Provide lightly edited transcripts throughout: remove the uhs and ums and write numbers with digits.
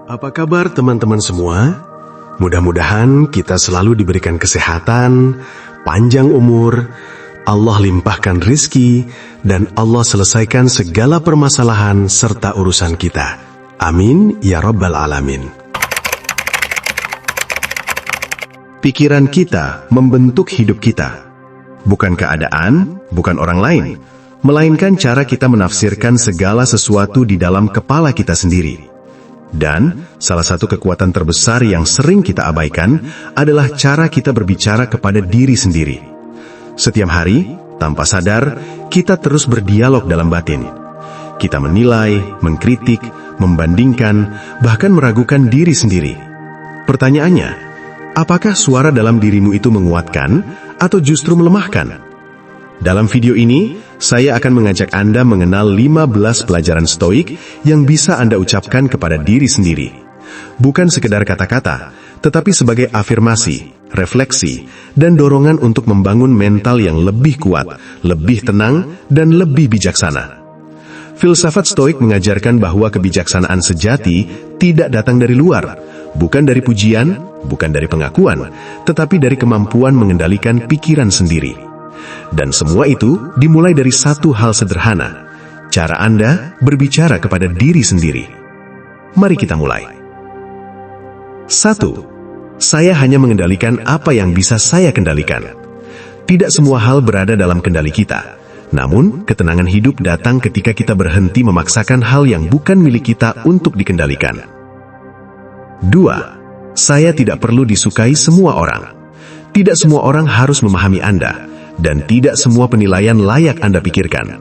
Apa kabar teman-teman semua? Mudah-mudahan kita selalu diberikan kesehatan, panjang umur, Allah limpahkan rizki, dan Allah selesaikan segala permasalahan serta urusan kita. Amin ya Rabbal Alamin. Pikiran kita membentuk hidup kita. Bukan keadaan, bukan orang lain, melainkan cara kita menafsirkan segala sesuatu di dalam kepala kita sendiri. Dan salah satu kekuatan terbesar yang sering kita abaikan adalah cara kita berbicara kepada diri sendiri. Setiap hari, tanpa sadar, kita terus berdialog dalam batin. Kita menilai, mengkritik, membandingkan, bahkan meragukan diri sendiri. Pertanyaannya, apakah suara dalam dirimu itu menguatkan atau justru melemahkan? Dalam video ini, saya akan mengajak Anda mengenal 15 pelajaran stoik yang bisa Anda ucapkan kepada diri sendiri. Bukan sekedar kata-kata, tetapi sebagai afirmasi, refleksi, dan dorongan untuk membangun mental yang lebih kuat, lebih tenang, dan lebih bijaksana. Filsafat stoik mengajarkan bahwa kebijaksanaan sejati tidak datang dari luar, bukan dari pujian, bukan dari pengakuan, tetapi dari kemampuan mengendalikan pikiran sendiri. Dan semua itu dimulai dari satu hal sederhana, cara Anda berbicara kepada diri sendiri. Mari kita mulai. 1. Saya hanya mengendalikan apa yang bisa saya kendalikan. Tidak semua hal berada dalam kendali kita. Namun, ketenangan hidup datang ketika kita berhenti memaksakan hal yang bukan milik kita untuk dikendalikan. 2. Saya tidak perlu disukai semua orang. Tidak semua orang harus memahami Anda. Dan tidak semua penilaian layak Anda pikirkan.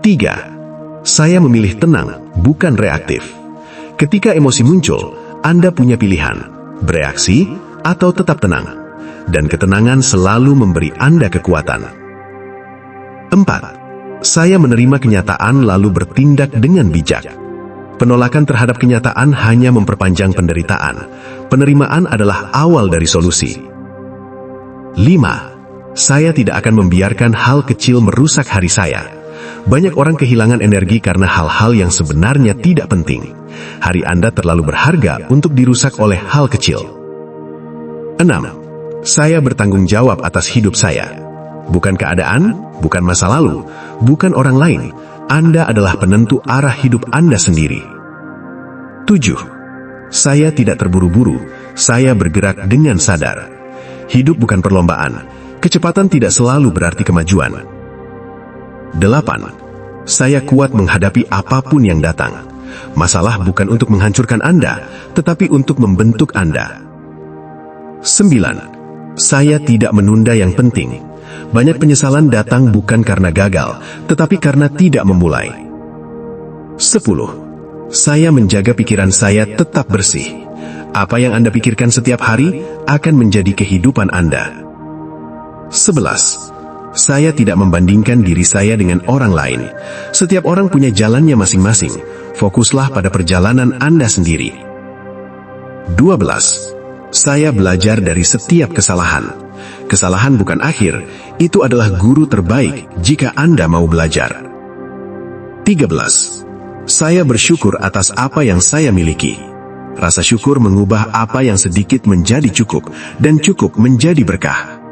3. Saya memilih tenang, bukan reaktif. Ketika emosi muncul, Anda punya pilihan, bereaksi atau tetap tenang. Dan ketenangan selalu memberi Anda kekuatan. 4. Saya menerima kenyataan lalu bertindak dengan bijak. Penolakan terhadap kenyataan hanya memperpanjang penderitaan. Penerimaan adalah awal dari solusi. 5. Saya tidak akan membiarkan hal kecil merusak hari saya. Banyak orang kehilangan energi karena hal-hal yang sebenarnya tidak penting. Hari Anda terlalu berharga untuk dirusak oleh hal kecil. 6. Saya bertanggung jawab atas hidup saya. Bukan keadaan, bukan masa lalu, bukan orang lain. Anda adalah penentu arah hidup Anda sendiri. 7. Saya tidak terburu-buru. Saya bergerak dengan sadar. Hidup bukan perlombaan. Kecepatan tidak selalu berarti kemajuan. 8. Saya kuat menghadapi apapun yang datang. Masalah bukan untuk menghancurkan Anda, tetapi untuk membentuk Anda. 9. Saya tidak menunda yang penting. Banyak penyesalan datang bukan karena gagal, tetapi karena tidak memulai. 10. Saya menjaga pikiran saya tetap bersih. Apa yang Anda pikirkan setiap hari akan menjadi kehidupan Anda. 11. Saya tidak membandingkan diri saya dengan orang lain. Setiap orang punya jalannya masing-masing. Fokuslah pada perjalanan Anda sendiri. 12. Saya belajar dari setiap kesalahan. Kesalahan bukan akhir, itu adalah guru terbaik jika Anda mau belajar. 13. Saya bersyukur atas apa yang saya miliki. Rasa syukur mengubah apa yang sedikit menjadi cukup, dan cukup menjadi berkah.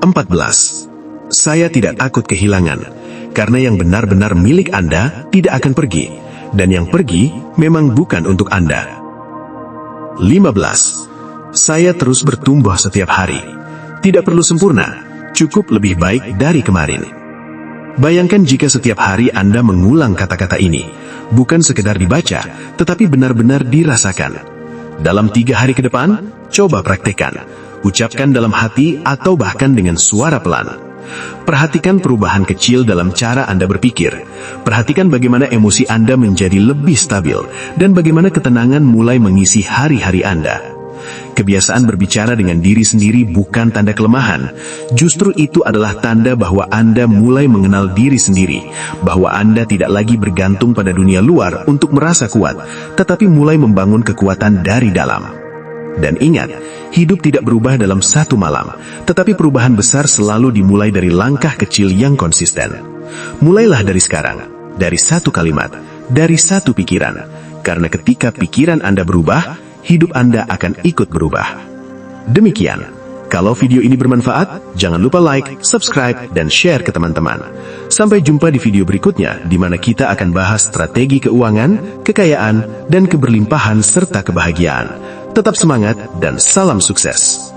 14. Saya tidak takut kehilangan, karena yang benar-benar milik Anda tidak akan pergi, dan yang pergi memang bukan untuk Anda. 15. Saya terus bertumbuh setiap hari. Tidak perlu sempurna, cukup lebih baik dari kemarin. Bayangkan jika setiap hari Anda mengulang kata-kata ini, bukan sekedar dibaca, tetapi benar-benar dirasakan. Dalam 3 hari ke depan, coba praktekkan. Ucapkan dalam hati atau bahkan dengan suara pelan. Perhatikan perubahan kecil dalam cara Anda berpikir. Perhatikan bagaimana emosi Anda menjadi lebih stabil dan bagaimana ketenangan mulai mengisi hari-hari Anda. Kebiasaan berbicara dengan diri sendiri bukan tanda kelemahan. Justru itu adalah tanda bahwa Anda mulai mengenal diri sendiri, bahwa Anda tidak lagi bergantung pada dunia luar untuk merasa kuat, tetapi mulai membangun kekuatan dari dalam. Dan ingat, hidup tidak berubah dalam satu malam, tetapi perubahan besar selalu dimulai dari langkah kecil yang konsisten. Mulailah dari sekarang, dari satu kalimat, dari satu pikiran. karena ketika pikiran Anda berubah, hidup Anda akan ikut berubah. Demikian, kalau video ini bermanfaat, jangan lupa like, subscribe, dan share ke teman-teman. Sampai jumpa di video berikutnya, di mana kita akan bahas strategi keuangan, kekayaan, dan keberlimpahan serta kebahagiaan. Tetap semangat dan salam sukses.